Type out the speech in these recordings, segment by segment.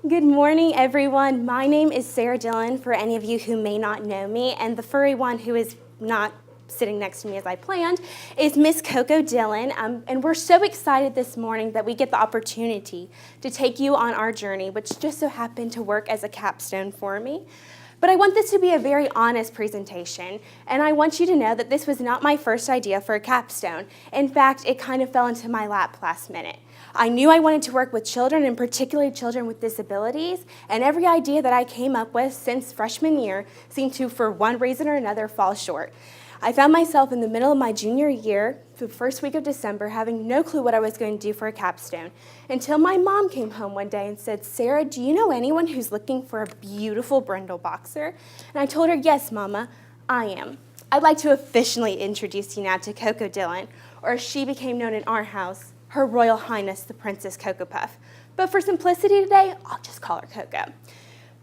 Good morning, everyone. My name is Sarah Dillon, for any of you who may not know me, and the furry one who is not sitting next to me as I planned is Miss Coco Dillon, and we're so excited this morning that we get the opportunity to take you on our journey, which just so happened to work as a capstone for me. But I want this to be a very honest presentation, and I want you to know that this was not my first idea for a capstone. In fact, it kind of fell into my lap last minute. I knew I wanted to work with children, and particularly children with disabilities, and every idea that I came up with since freshman year seemed to, for one reason or another, fall short. I found myself in the middle of my junior year, the first week of December, having no clue what I was going to do for a capstone, until my mom came home one day and said, "Sarah, do you know anyone who's looking for a beautiful brindle boxer?" And I told her, "Yes, Mama, I am. I'd like to officially introduce you now to Coco Dillon," or as she became known in our house, Her Royal Highness the Princess Coco Puff. But for simplicity today, I'll just call her Coco.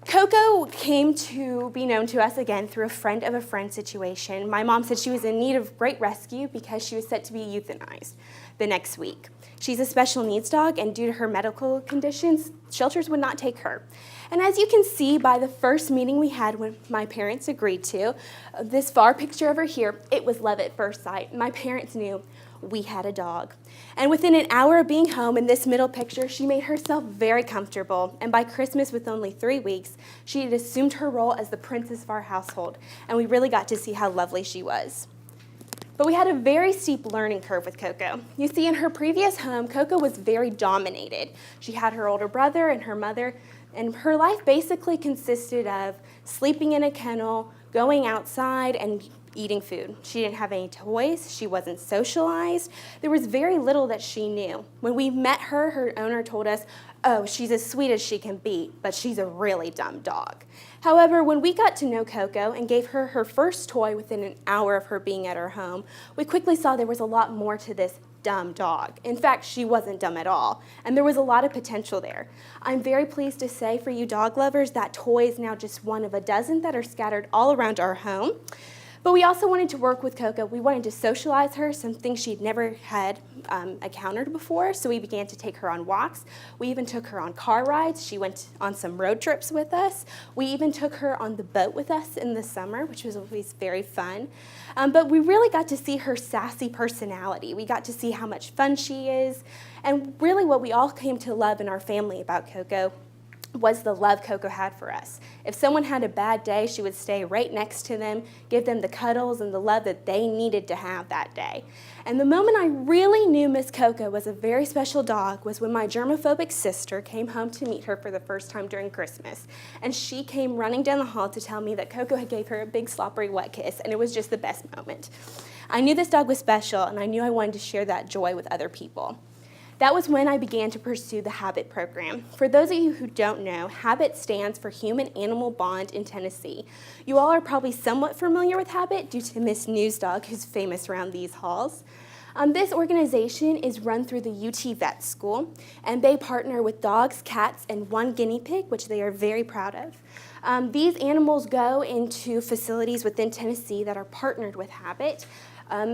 Coco came to be known to us again through a friend of a friend situation. My mom said she was in need of great rescue because she was set to be euthanized the next week. She's a special needs dog, and due to her medical conditions, shelters would not take her. And as you can see by the first meeting we had when my parents agreed to, this far picture over here, it was love at first sight. My parents knew we had a dog. And within an hour of being home, in this middle picture, she made herself very comfortable. And by Christmas, with only 3 weeks, she had assumed her role as the princess of our household. And we really got to see how lovely she was. But we had a very steep learning curve with Coco. You see, in her previous home, Coco was very dominated. She had her older brother and her mother, and her life basically consisted of sleeping in a kennel, going outside, and eating food. She didn't have any toys. She wasn't socialized. There was very little that she knew. When we met her, her owner told us, "Oh, she's as sweet as she can be, but she's a really dumb dog." However, when we got to know Coco and gave her her first toy within an hour of her being at our home, we quickly saw there was a lot more to this dumb dog. In fact, she wasn't dumb at all, and there was a lot of potential there. I'm very pleased to say for you dog lovers, that toy is now just one of a dozen that are scattered all around our home. But we also wanted to work with Coco. We wanted to socialize her, some things she'd never had encountered before, so we began to take her on walks. We even took her on car rides. She went on some road trips with us. We even took her on the boat with us in the summer, which was always very fun. But we really got to see her sassy personality. We got to see how much fun she is, and really what we all came to love in our family about Coco was the love Coco had for us. If someone had a bad day, she would stay right next to them, give them the cuddles and the love that they needed to have that day. And the moment I really knew Miss Coco was a very special dog was when my germophobic sister came home to meet her for the first time during Christmas. And she came running down the hall to tell me that Coco had gave her a big slobbery wet kiss, and it was just the best moment. I knew this dog was special, and I knew I wanted to share that joy with other people. That was when I began to pursue the HABIT program. For those of you who don't know, HABIT stands for Human-Animal Bond in Tennessee. You all are probably somewhat familiar with HABIT due to Miss Newsdog, who's famous around these halls. This organization is run through the UT Vet School, and they partner with dogs, cats, and one guinea pig, which they are very proud of. These animals go into facilities within Tennessee that are partnered with HABIT.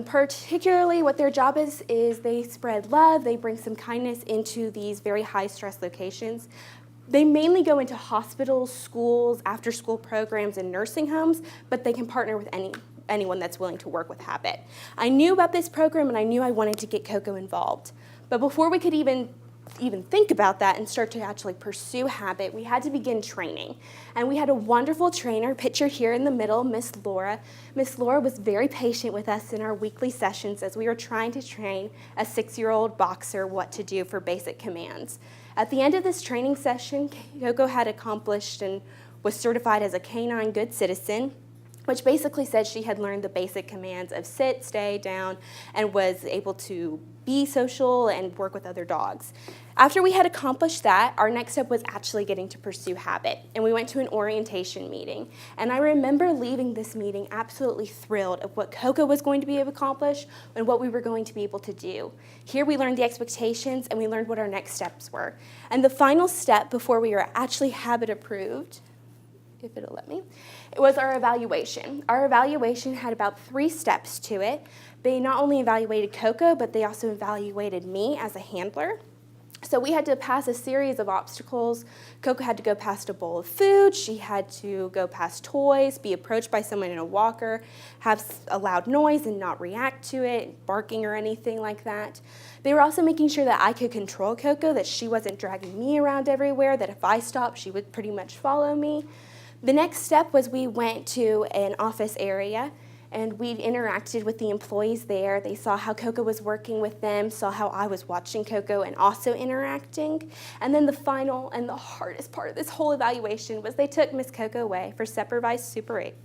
Particularly what their job is they spread love, they bring some kindness into these very high-stress locations. They mainly go into hospitals, schools, after-school programs, and nursing homes, but they can partner with anyone that's willing to work with HABIT. I knew about this program, and I knew I wanted to get Coco involved. But before we could even think about that and start to actually pursue HABIT, we had to begin training. And we had a wonderful trainer, pictured here in the middle, Miss Laura. Miss Laura was very patient with us in our weekly sessions as we were trying to train a 6-year-old boxer what to do for basic commands. At the end of this training session, Coco had accomplished and was certified as a canine good citizen, which basically said she had learned the basic commands of sit, stay, down, and was able to be social and work with other dogs. After we had accomplished that, our next step was actually getting to pursue HABIT, and we went to an orientation meeting. And I remember leaving this meeting absolutely thrilled of what Coco was going to be able to accomplish and what we were going to be able to do. Here we learned the expectations, and we learned what our next steps were. And the final step before we were actually HABIT approved, if it'll let me, it was our evaluation. Our evaluation had about 3 steps to it. They not only evaluated Coco, but they also evaluated me as a handler. So we had to pass a series of obstacles. Coco had to go past a bowl of food. She had to go past toys, be approached by someone in a walker, have a loud noise and not react to it, barking or anything like that. They were also making sure that I could control Coco, that she wasn't dragging me around everywhere, that if I stopped, she would pretty much follow me. The next step was we went to an office area, and we interacted with the employees there. They saw how Coco was working with them, saw how I was watching Coco and also interacting. And then the final and the hardest part of this whole evaluation was they took Miss Coco away for supervised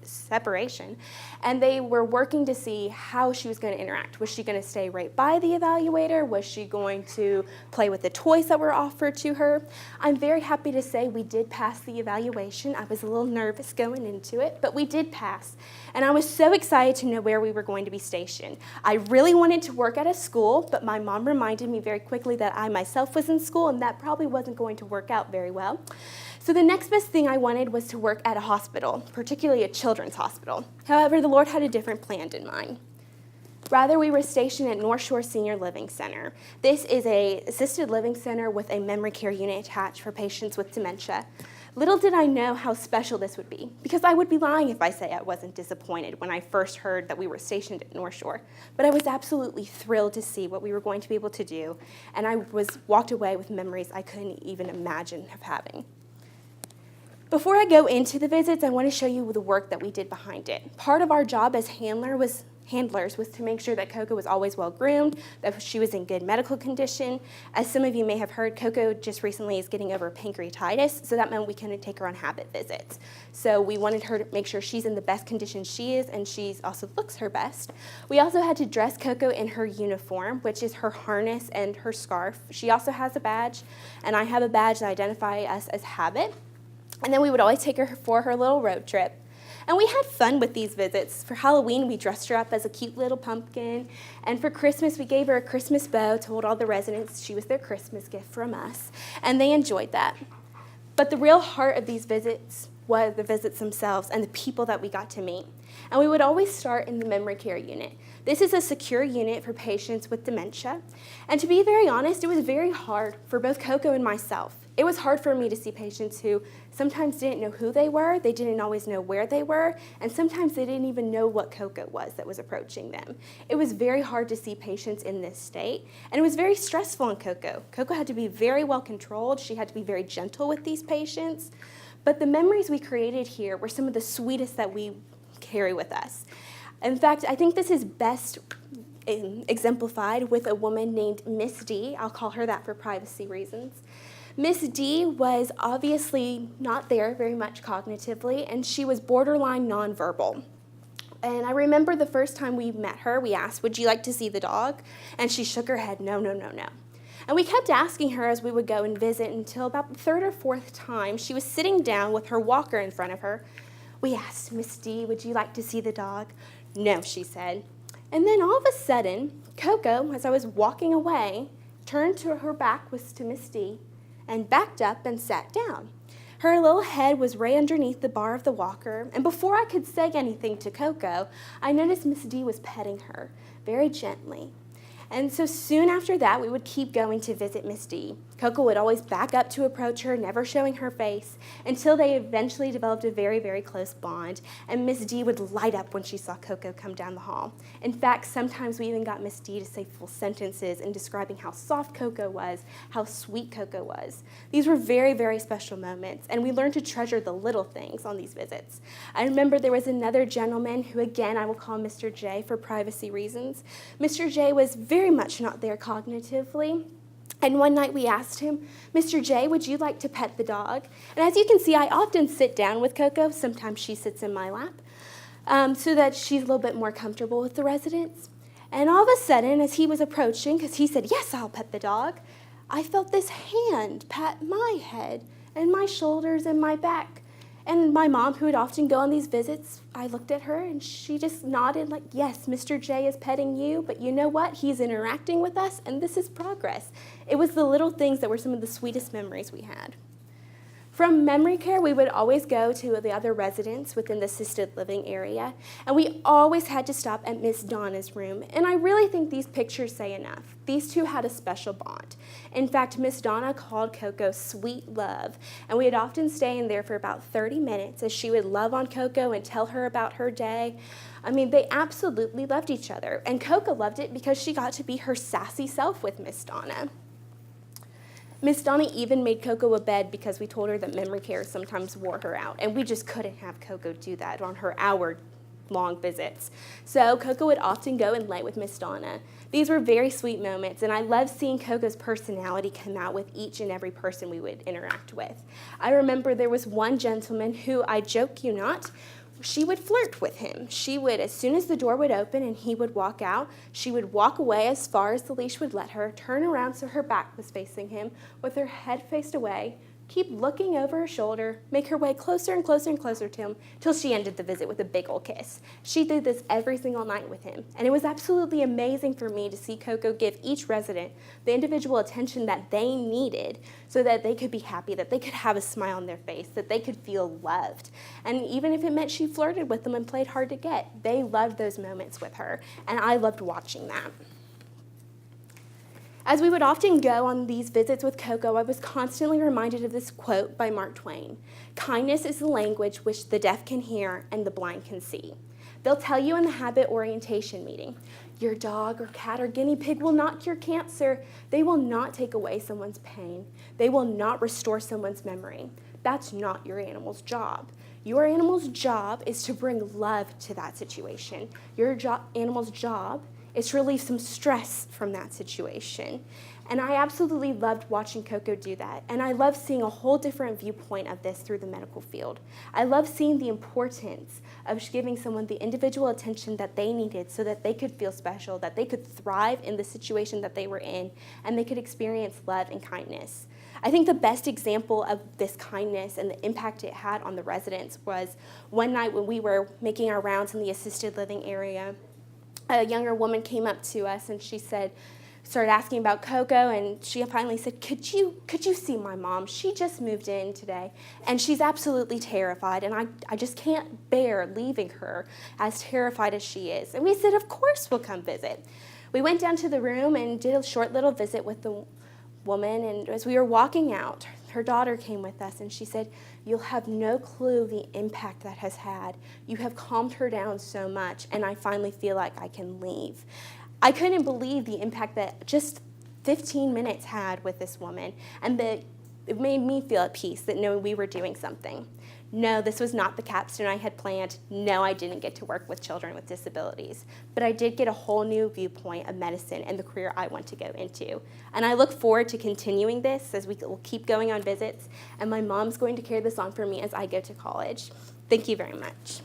separation, and they were working to see how she was going to interact. Was she going to stay right by the evaluator? Was she going to play with the toys that were offered to her? I'm very happy to say we did pass the evaluation. I was a little nervous going into it, but we did pass. And I was so excited to know where we were going to be stationed. I really wanted to work at a school, but my mom reminded me very quickly that I myself was in school, and that probably wasn't going to work out very well. So the next best thing I wanted was to work at a hospital, particularly a children's hospital. However, the Lord had a different plan in mind. Rather, we were stationed at North Shore Senior Living Center. This is an assisted living center with a memory care unit attached for patients with dementia. Little did I know how special this would be, because I would be lying if I say I wasn't disappointed when I first heard that we were stationed at North Shore. But I was absolutely thrilled to see what we were going to be able to do, and I walked away with memories I couldn't even imagine of having. Before I go into the visits, I want to show you the work that we did behind it. Part of our job as handlers was to make sure that Coco was always well groomed, that she was in good medical condition. As some of you may have heard, Coco just recently is getting over pancreatitis, so that meant we couldn't take her on habit visits. So we wanted her to make sure she's in the best condition she is, and she also looks her best. We also had to dress Coco in her uniform, which is her harness and her scarf. She also has a badge, and I have a badge that identifies us as habit. And then we would always take her for her little road trip. And we had fun with these visits. For Halloween, we dressed her up as a cute little pumpkin. And for Christmas, we gave her a Christmas bow, told all the residents she was their Christmas gift from us. And they enjoyed that. But the real heart of these visits was the visits themselves and the people that we got to meet. And we would always start in the memory care unit. This is a secure unit for patients with dementia. And to be very honest, it was very hard for both Coco and myself. It was hard for me to see patients who sometimes didn't know who they were, they didn't always know where they were, and sometimes they didn't even know what Coco was that was approaching them. It was very hard to see patients in this state, and it was very stressful on Coco. Coco had to be very well controlled. She had to be very gentle with these patients. But the memories we created here were some of the sweetest that we carry with us. In fact, I think this is best exemplified with a woman named Miss D. I'll call her that for privacy reasons. Miss D was obviously not there very much cognitively, and she was borderline nonverbal. And I remember the first time we met her, we asked, "Would you like to see the dog?" And she shook her head, no, no, no, no. And we kept asking her as we would go and visit until about the third or fourth time she was sitting down with her walker in front of her. We asked, "Miss D, would you like to see the dog?" "No," she said. And then all of a sudden, Coco, as I was walking away, turned to her back was to Miss D, and backed up and sat down. Her little head was right underneath the bar of the walker, and before I could say anything to Coco, I noticed Miss D was petting her very gently. And so soon after that, we would keep going to visit Miss D. Coco would always back up to approach her, never showing her face, until they eventually developed a very, very close bond, and Miss D would light up when she saw Coco come down the hall. In fact, sometimes we even got Miss D to say full sentences in describing how soft Coco was, how sweet Coco was. These were very, very special moments, and we learned to treasure the little things on these visits. I remember there was another gentleman who, again, I will call Mr. J for privacy reasons. Mr. J was very much not there cognitively. And one night we asked him, "Mr. J, would you like to pet the dog?" And as you can see, I often sit down with Coco. Sometimes she sits in my lap so that she's a little bit more comfortable with the residents. And all of a sudden, as he was approaching, because he said, "Yes, I'll pet the dog," I felt this hand pat my head and my shoulders and my back. And my mom, who would often go on these visits, I looked at her and she just nodded like, "Yes, Mr. J is petting you, but you know what? He's interacting with us, and this is progress." It was the little things that were some of the sweetest memories we had. From memory care, we would always go to the other residents within the assisted living area, and we always had to stop at Miss Donna's room. And I really think these pictures say enough. These two had a special bond. In fact, Miss Donna called Coco sweet love, and we would often stay in there for about 30 minutes as she would love on Coco and tell her about her day. I mean, they absolutely loved each other, and Coco loved it because she got to be her sassy self with Miss Donna. Miss Donna even made Coco a bed because we told her that memory care sometimes wore her out, and we just couldn't have Coco do that on her hour-long visits. So Coco would often go and lay with Miss Donna. These were very sweet moments, and I love seeing Coco's personality come out with each and every person we would interact with. I remember there was one gentleman who, I joke you not, she would flirt with him. She would, as soon as the door would open and he would walk out, she would walk away as far as the leash would let her, turn around so her back was facing him, with her head faced away, keep looking over her shoulder, make her way closer and closer and closer to him, till she ended the visit with a big old kiss. She did this every single night with him, and it was absolutely amazing for me to see Coco give each resident the individual attention that they needed so that they could be happy, that they could have a smile on their face, that they could feel loved. And even if it meant she flirted with them and played hard to get, they loved those moments with her, and I loved watching that. As we would often go on these visits with Coco, I was constantly reminded of this quote by Mark Twain: "Kindness is the language which the deaf can hear and the blind can see." They'll tell you in the habit orientation meeting, your dog or cat or guinea pig will not cure cancer. They will not take away someone's pain. They will not restore someone's memory. That's not your animal's job. Your animal's job is to bring love to that situation. Your animal's job is to relieve some stress from that situation. And I absolutely loved watching Coco do that. And I love seeing a whole different viewpoint of this through the medical field. I love seeing the importance of giving someone the individual attention that they needed so that they could feel special, that they could thrive in the situation that they were in, and they could experience love and kindness. I think the best example of this kindness and the impact it had on the residents was one night when we were making our rounds in the assisted living area. A younger woman came up to us and she started asking about Coco, and she finally said, could you see my mom? She just moved in today, and she's absolutely terrified, and I just can't bear leaving her as terrified as she is. And we said, of course we'll come visit. We went down to the room and did a short little visit with the woman, and as we were walking out, her daughter came with us, and she said, you'll have no clue the impact that has had. You have calmed her down so much, and I finally feel like I can leave. I couldn't believe the impact that just 15 minutes had with this woman, and it made me feel at peace that knowing we were doing something. No, this was not the capstone I had planned. No, I didn't get to work with children with disabilities, but I did get a whole new viewpoint of medicine and the career I want to go into. And I look forward to continuing this as we will keep going on visits, and my mom's going to carry this on for me as I go to college. Thank you very much.